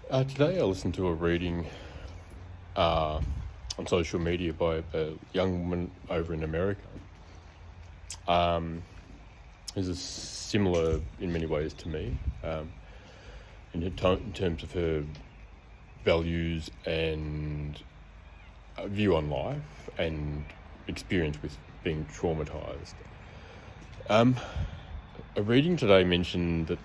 Today I listened to a reading uh, on social media by a young woman over in America. Who's similar in many ways to me, in terms of her values and view on life and experience with being traumatized. A reading today mentioned that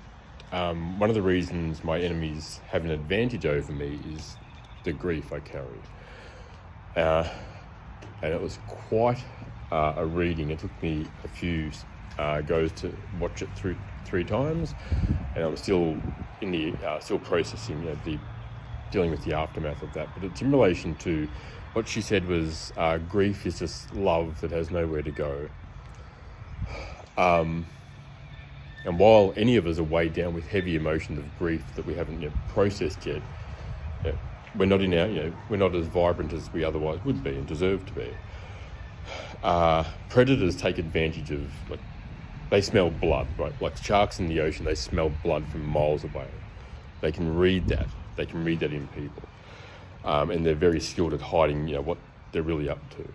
one of the reasons my enemies have an advantage over me is the grief I carry. And it was quite a reading. It took me a few goes to watch it through 3 times, and I'm still still processing dealing with the aftermath of that. But it's in relation to what she said was grief is just love that has nowhere to go. And while any of us are weighed down with heavy emotions of grief that we haven't processed yet, we're not we're not as vibrant as we otherwise would be and deserve to be. Predators take advantage of, they smell blood, right? Like sharks in the ocean, they smell blood from miles away. They can read that. They can read that in people, and they're very skilled at hiding, what they're really up to.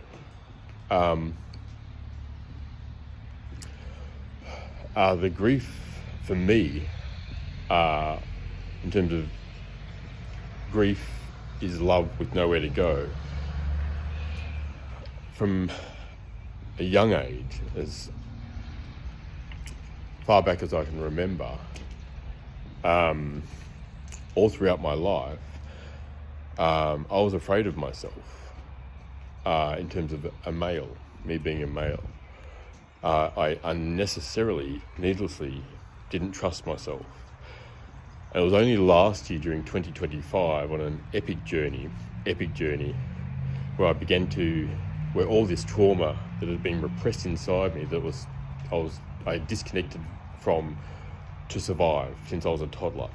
The grief for me, in terms of grief, is love with nowhere to go. From a young age, as far back as I can remember, all throughout my life, I was afraid of myself in terms of me being a male. I unnecessarily, needlessly, didn't trust myself. And it was only last year, during 2025, on an epic journey, where where all this trauma that had been repressed inside me, I had disconnected from to survive since I was a toddler.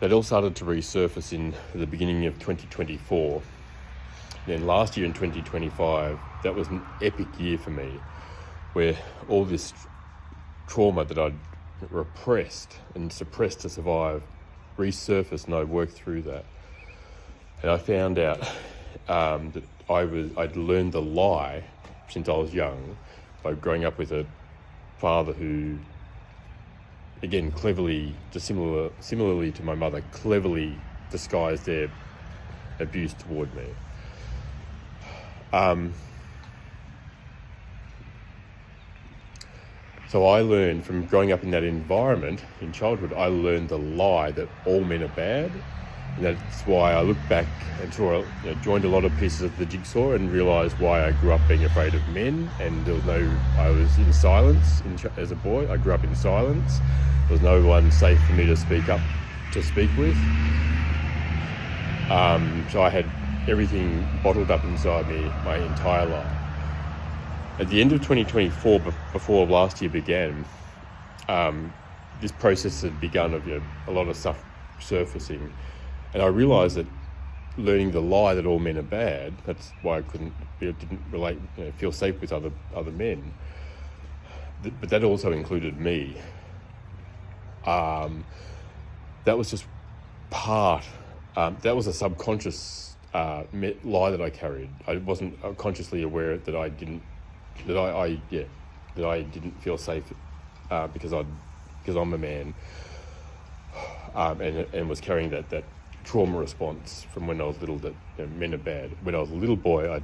That all started to resurface in the beginning of 2024. Then last year in 2025, that was an epic year for me, where all this trauma that I'd repressed and suppressed to survive resurfaced, and I worked through that. And I found out that I'd learned the lie since I was young by growing up with a father who, again, cleverly, similarly to my mother, cleverly disguised their abuse toward me. So I learned from growing up in that environment in childhood, I learned the lie that all men are bad. And that's why I look back and joined a lot of pieces of the jigsaw and realised why I grew up being afraid of men. And I was in silence as a boy. I grew up in silence. There was no one safe for me to speak with. So I had everything bottled up inside me my entire life. At the end of 2024, before last year began, this process had begun of a lot of stuff surfacing, and I realised that learning the lie that all men are bad, that's why I didn't relate, feel safe with other men. But that also included me. That was just part. That was a subconscious lie that I carried. I wasn't consciously aware that I didn't feel safe because I'm a man, and was carrying that trauma response from when I was little, that men are bad. When I was a little boy,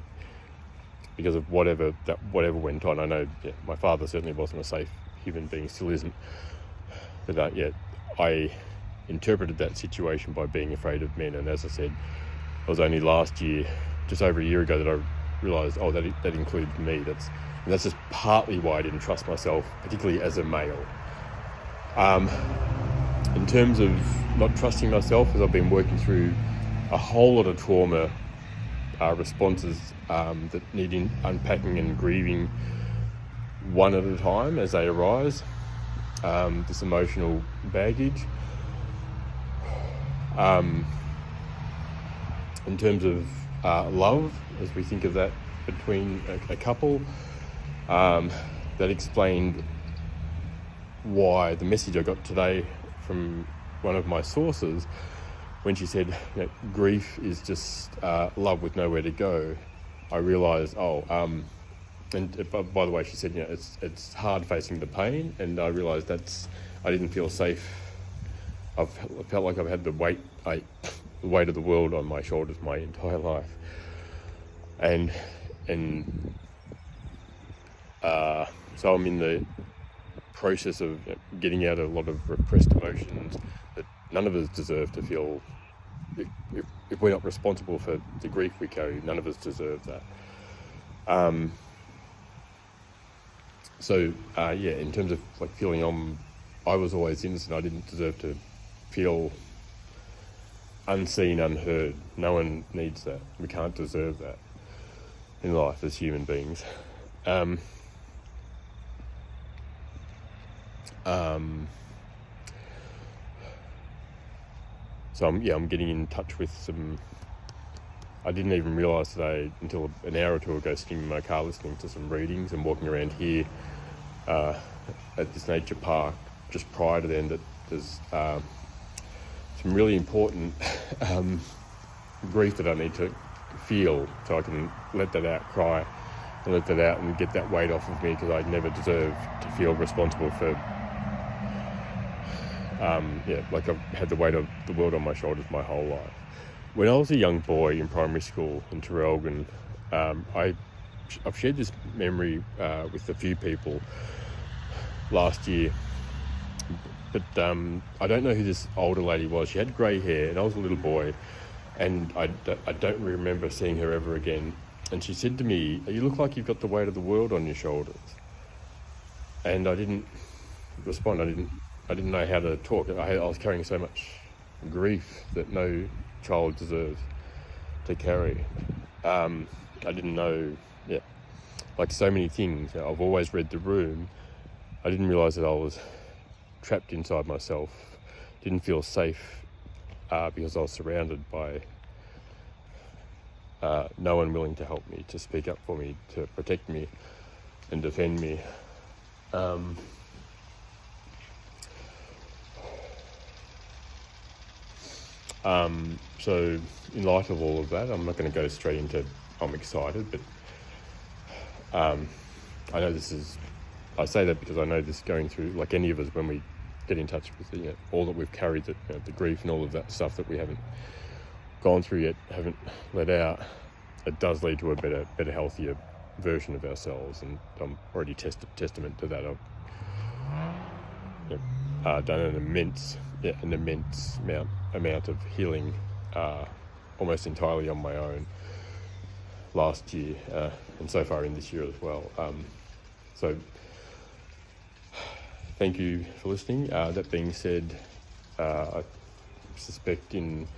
because of whatever went on, I know my father certainly wasn't a safe human being, still isn't. But I interpreted that situation by being afraid of men, and as I said, it was only last year, just over a year ago, that I realised, that included me. That's just partly why I didn't trust myself, particularly as a male. In terms of not trusting myself, as I've been working through a whole lot of trauma responses that need unpacking and grieving one at a time as they arise, this emotional baggage. In terms of love, as we think of that between a couple, that explained why the message I got today from one of my sources, when she said, you know, grief is just love with nowhere to go, I realised, and by the way, she said, you know, it's hard facing the pain, and I realised I didn't feel safe. I felt like I've had the weight of the world on my shoulders my entire life, and so I'm in the process of getting out a lot of repressed emotions that none of us deserve to feel. If we're not responsible for the grief we carry, none of us deserve that. In terms of like feeling I was always innocent. I didn't deserve to feel unseen, unheard. No one needs that. We can't deserve that in life as human beings. So I'm getting in touch with some. I didn't even realise today until an hour or two ago, sitting in my car listening to some readings and walking around here at this nature park just prior to then, that there's some really important grief that I need to feel so I can let that out, cry and let that out and get that weight off of me, because I never deserve to feel responsible for like I've had the weight of the world on my shoulders my whole life. When I was a young boy in primary school in Traralgon, I've shared this memory with a few people last year, but I don't know who this older lady was. She had grey hair, and I was a little boy, and I don't remember seeing her ever again. And she said to me, "You look like you've got the weight of the world on your shoulders." And I didn't respond. I didn't know how to talk. I was carrying so much grief that no child deserves to carry. I didn't know, like so many things. I've always read The Room. I didn't realise that I was trapped inside myself. Didn't feel safe because I was surrounded by no one willing to help me, to speak up for me, to protect me and defend me. So in light of all of that, I'm not going to go straight into I'm excited, but I know I say that because I know this going through, like any of us, when we get in touch with all that we've carried, the grief and all of that stuff that we haven't gone through yet, haven't let out, it does lead to a better, healthier version of ourselves, and I'm already testament to that. I've done an immense amount of healing, almost entirely on my own last year, and so far in this year as well. So thank you for listening. That being said, I suspect in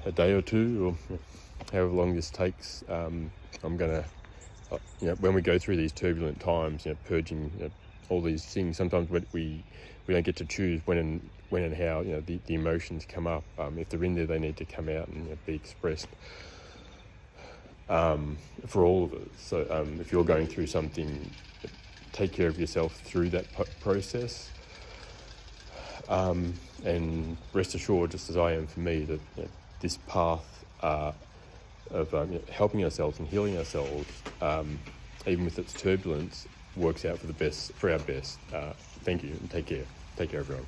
a day or two, or however long this takes, I'm going to, when we go through these turbulent times, purging all these things, sometimes we don't get to choose when and how the emotions come up. If they're in there, they need to come out and be expressed for all of us. So if you're going through something, take care of yourself through that process, and rest assured, just as I am for me, that this path of helping ourselves and healing ourselves, even with its turbulence, works out for our best. Thank you, and take care everyone.